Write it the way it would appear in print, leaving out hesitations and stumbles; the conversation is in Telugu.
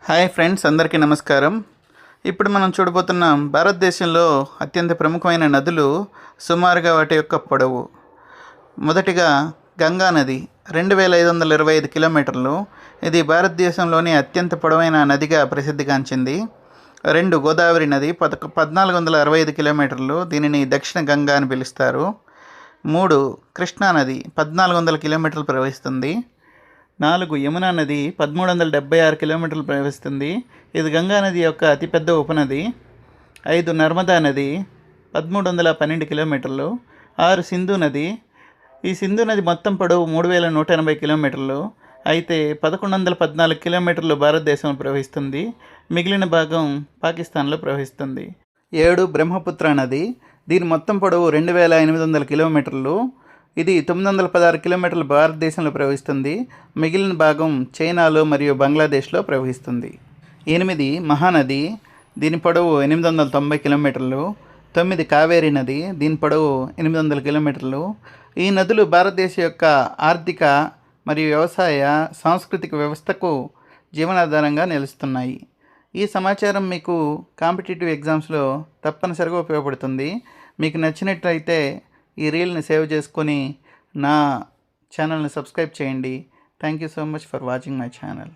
హాయ్ ఫ్రెండ్స్, అందరికీ నమస్కారం. ఇప్పుడు మనం చూడబోతున్నాం భారతదేశంలో అత్యంత ప్రముఖమైన నదులు, సుమారుగా వాటి యొక్క పొడవు. మొదటిగా గంగా నది 2525 కిలోమీటర్లు. ఇది భారతదేశంలోని అత్యంత పొడవైన నదిగా ప్రసిద్ధిగాంచింది. 2 గోదావరి నది 1465 కిలోమీటర్లు, దీనిని దక్షిణ గంగా అని పిలుస్తారు. 3 కృష్ణా నది 1400 కిలోమీటర్లు ప్రవహిస్తుంది. 4 యమునా నది 1376 కిలోమీటర్లు ప్రవహిస్తుంది. ఇది గంగా నది యొక్క అతిపెద్ద ఉపనది. 5 నర్మదా నది 1312 కిలోమీటర్లు. 6 సింధు నది. ఈ సింధు నది మొత్తం పొడవు 3180 కిలోమీటర్లు. అయితే 1114 కిలోమీటర్లు భారతదేశంలో ప్రవహిస్తుంది, మిగిలిన భాగం పాకిస్తాన్లో ప్రవహిస్తుంది. 7 బ్రహ్మపుత్ర నది. దీని మొత్తం పొడవు 2800 కిలోమీటర్లు. ఇది 916 కిలోమీటర్లు భారతదేశంలో ప్రవహిస్తుంది, మిగిలిన భాగం చైనాలో మరియు బంగ్లాదేశ్లో ప్రవహిస్తుంది. 8 మహానది. దీని పొడవు 890 కిలోమీటర్లు. 9 కావేరీ నది. దీని పొడవు 800 కిలోమీటర్లు. ఈ నదులు భారతదేశ యొక్క ఆర్థిక మరియు వ్యవసాయ సాంస్కృతిక వ్యవస్థకు జీవనాధారంగా నిలుస్తున్నాయి. ఈ సమాచారం మీకు కాంపిటేటివ్ ఎగ్జామ్స్లో తప్పనిసరిగా ఉపయోగపడుతుంది. మీకు నచ్చినట్లయితే ఈ రీల్ని సేవ్ చేసుకొని నా ఛానల్ని సబ్స్క్రైబ్ చేయండి. Thank you so much for watching my channel.